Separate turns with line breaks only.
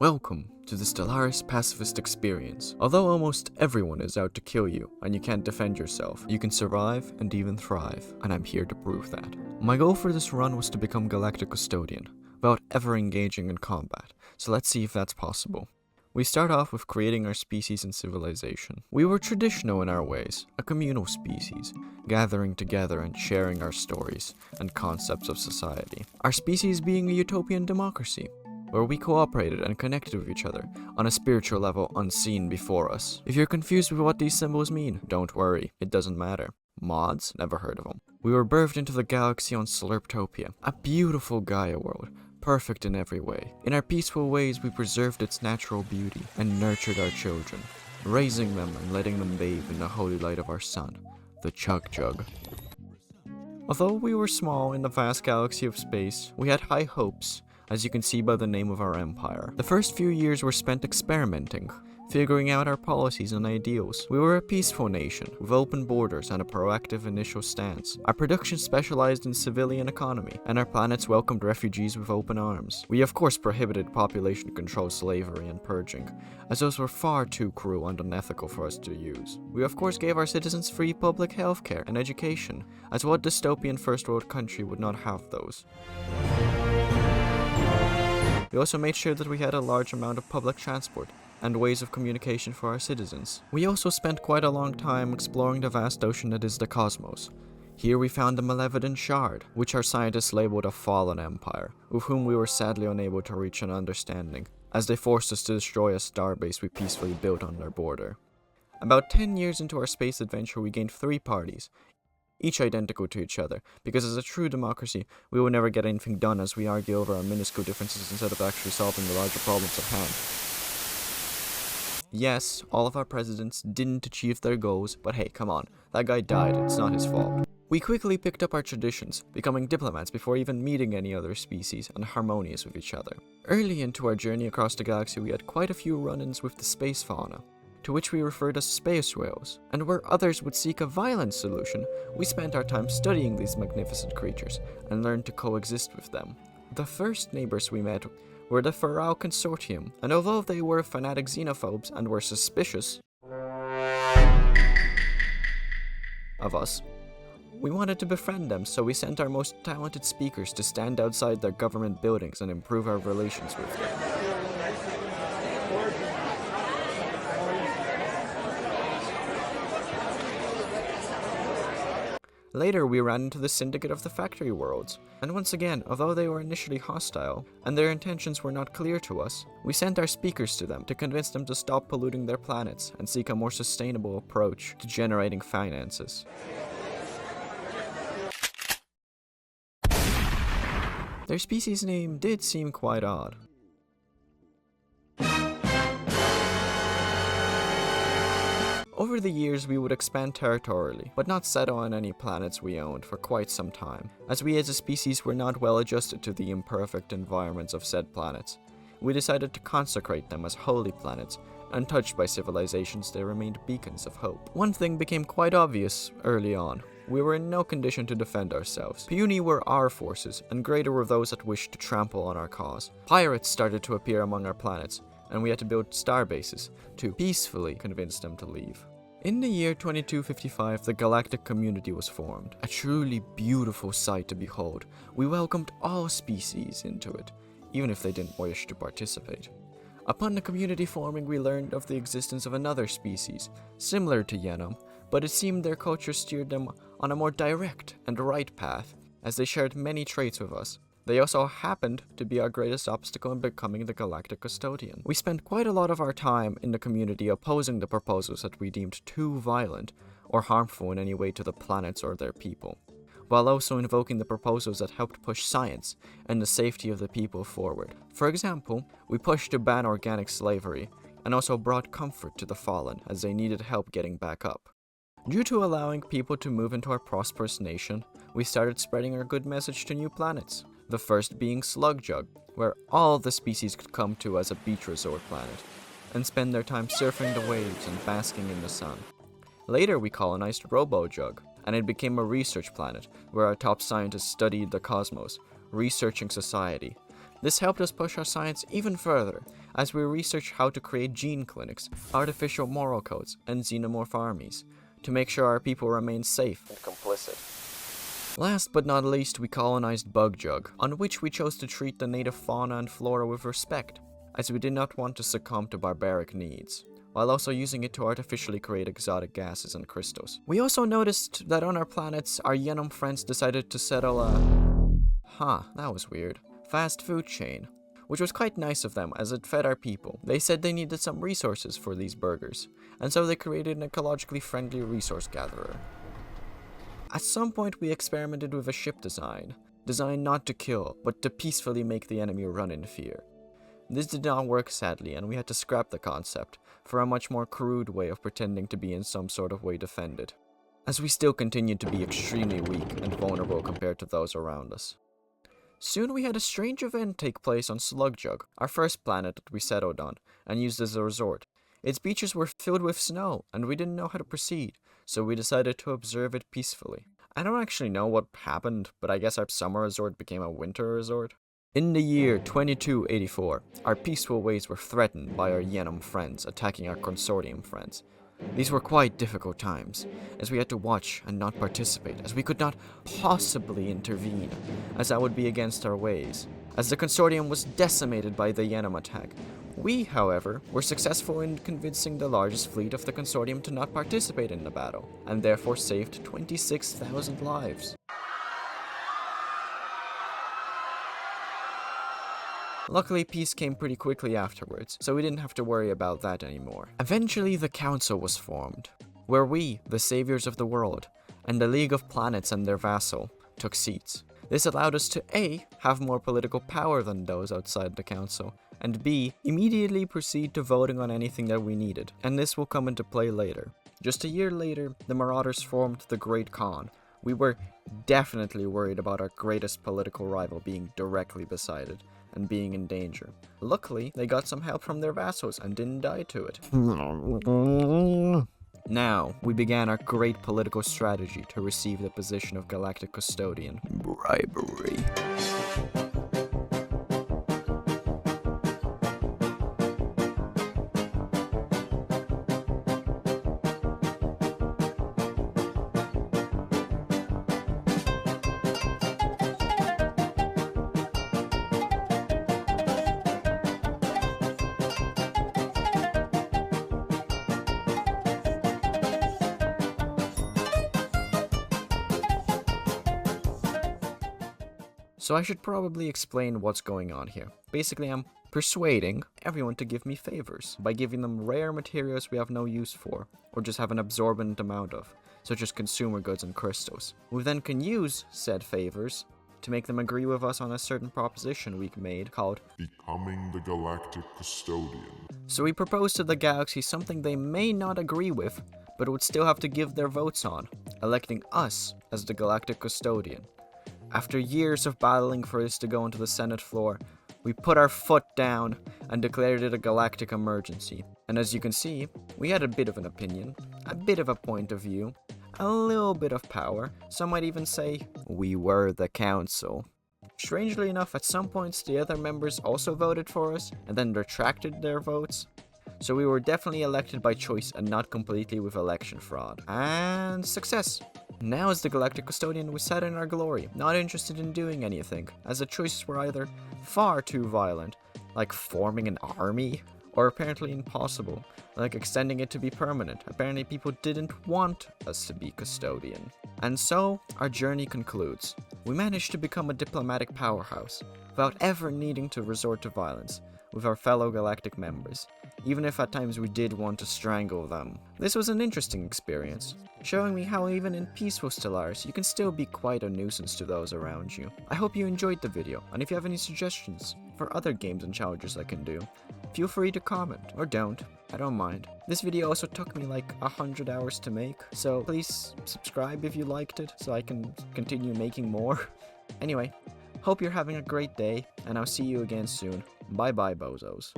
Welcome to the Stellaris Pacifist experience. Although almost everyone is out to kill you and you can't defend yourself, you can survive and even thrive, and I'm here to prove that. My goal for this run was to become Galactic Custodian, without ever engaging in combat, so let's see if that's possible. We start off with creating our species and civilization. We were traditional in our ways, a communal species, gathering together and sharing our stories and concepts of society. Our species being a utopian democracy, where we cooperated and connected with each other on a spiritual level unseen before us. If you're confused with what these symbols mean, don't worry, it doesn't matter. Mods? Never heard of them. We were birthed into the galaxy on Utopia, a beautiful Gaia world, perfect in every way. In our peaceful ways, we preserved its natural beauty and nurtured our children, raising them and letting them bathe in the holy light of our sun, the Chug Jug. Although we were small in the vast galaxy of space, we had high hopes, as you can see by the name of our empire. The first few years were spent experimenting, figuring out our policies and ideals. We were a peaceful nation, with open borders and a proactive initial stance. Our production specialized in civilian economy, and our planets welcomed refugees with open arms. We of course prohibited population control, slavery, and purging, as those were far too cruel and unethical for us to use. We of course gave our citizens free public healthcare and education, as what dystopian first world country would not have those? We also made sure that we had a large amount of public transport and ways of communication for our citizens. We also spent quite a long time exploring the vast ocean that is the cosmos. Here we found the Malevolent Shard, which our scientists labeled a fallen empire, with whom we were sadly unable to reach an understanding, as they forced us to destroy a starbase we peacefully built on their border. About 10 years into our space adventure, we gained 3 parties, each identical to each other, because as a true democracy, we will never get anything done as we argue over our minuscule differences instead of actually solving the larger problems at hand. Yes, all of our presidents didn't achieve their goals, but hey, come on, that guy died, it's not his fault. We quickly picked up our traditions, becoming diplomats before even meeting any other species, and harmonious with each other. Early into our journey across the galaxy, we had quite a few run-ins with the space fauna, to which we referred as space whales, and where others would seek a violent solution, we spent our time studying these magnificent creatures and learned to coexist with them. The first neighbors we met were the Feral Consortium, and although they were fanatic xenophobes and were suspicious of us, we wanted to befriend them, so we sent our most talented speakers to stand outside their government buildings and improve our relations with them. Later, we ran into the Syndicate of the Factory Worlds, and once again, although they were initially hostile, and their intentions were not clear to us, we sent our speakers to them to convince them to stop polluting their planets and seek a more sustainable approach to generating finances. Their species name did seem quite odd. Over the years, we would expand territorially, but not settle on any planets we owned for quite some time, as we as a species were not well adjusted to the imperfect environments of said planets. We decided to consecrate them as holy planets. Untouched by civilizations, they remained beacons of hope. One thing became quite obvious early on. We were in no condition to defend ourselves. Puny were our forces, and greater were those that wished to trample on our cause. Pirates started to appear among our planets, and we had to build starbases to peacefully convince them to leave. In the year 2255, the Galactic Community was formed, a truly beautiful sight to behold. We welcomed all species into it, even if they didn't wish to participate. Upon the community forming, we learned of the existence of another species, similar to Yenum, but it seemed their culture steered them on a more direct and right path, as they shared many traits with us. They also happened to be our greatest obstacle in becoming the Galactic Custodian. We spent quite a lot of our time in the community opposing the proposals that we deemed too violent or harmful in any way to the planets or their people, while also invoking the proposals that helped push science and the safety of the people forward. For example, we pushed to ban organic slavery, and also brought comfort to the fallen as they needed help getting back up. Due to allowing people to move into our prosperous nation, we started spreading our good message to new planets. The first being Slugjug, where all the species could come to as a beach resort planet, and spend their time surfing the waves and basking in the sun. Later we colonized Robojug, and it became a research planet, where our top scientists studied the cosmos, researching society, This helped us push our science even further, as we researched how to create gene clinics, artificial moral codes, and xenomorph armies, to make sure our people remain safe and complicit. Last but not least, we colonized Bugjug, on which we chose to treat the native fauna and flora with respect, as we did not want to succumb to barbaric needs, while also using it to artificially create exotic gases and crystals. We also noticed that on our planets, our Yenom friends decided to settle that was weird, fast food chain, which was quite nice of them as it fed our people. They said they needed some resources for these burgers, and so they created an ecologically friendly resource gatherer. At some point we experimented with a ship design, designed not to kill, but to peacefully make the enemy run in fear. This did not work sadly, and we had to scrap the concept for a much more crude way of pretending to be in some sort of way defended, as we still continued to be extremely weak and vulnerable compared to those around us. Soon we had a strange event take place on Slugjug, our first planet that we settled on and used as a resort. Its beaches were filled with snow, and we didn't know how to proceed, so we decided to observe it peacefully. I don't actually know what happened, but I guess our summer resort became a winter resort. In the year 2284, our peaceful ways were threatened by our Yenom friends attacking our Consortium friends. These were quite difficult times, as we had to watch and not participate, as we could not possibly intervene, as that would be against our ways, as the Consortium was decimated by the Yenom attack. We, however, were successful in convincing the largest fleet of the Consortium to not participate in the battle, and therefore saved 26,000 lives. Luckily, peace came pretty quickly afterwards, so we didn't have to worry about that anymore. Eventually, the Council was formed, where we, the saviors of the world, and the League of Planets and their vassal, took seats. This allowed us to A, have more political power than those outside the Council, and B, immediately proceed to voting on anything that we needed, and this will come into play later. Just a year later, the Marauders formed the Great Khan. We were definitely worried about our greatest political rival being directly beside it, and being in danger. Luckily, they got some help from their vassals and didn't die to it. Now, we began our great political strategy to receive the position of Galactic Custodian. Bribery. So I should probably explain what's going on here. Basically, I'm persuading everyone to give me favors by giving them rare materials we have no use for, or just have an absorbent amount of, such as consumer goods and crystals. We then can use said favors to make them agree with us on a certain proposition we made called
Becoming the Galactic Custodian.
So we propose to the galaxy something they may not agree with, but would still have to give their votes on, electing us as the Galactic Custodian. After years of battling for this to go onto the Senate floor, we put our foot down and declared it a galactic emergency. And as you can see, we had a bit of an opinion, a bit of a point of view, a little bit of power. Some might even say, we were the council. Strangely enough, at some points the other members also voted for us, and then retracted their votes. So we were definitely elected by choice and not completely with election fraud. And success! Now as the Galactic Custodian, we sat in our glory, not interested in doing anything, as the choices were either far too violent, like forming an army, or apparently impossible, like extending it to be permanent. Apparently people didn't want us to be Custodian. And so, our journey concludes. We managed to become a diplomatic powerhouse, without ever needing to resort to violence, with our fellow galactic members, even if at times we did want to strangle them. This was an interesting experience, showing me how even in peaceful Stellaris, you can still be quite a nuisance to those around you. I hope you enjoyed the video, and if you have any suggestions for other games and challenges I can do, feel free to comment, or don't, I don't mind. This video also took me like 100 hours to make, so please subscribe if you liked it, so I can continue making more. Anyway, hope you're having a great day, and I'll see you again soon. Bye bye, bozos.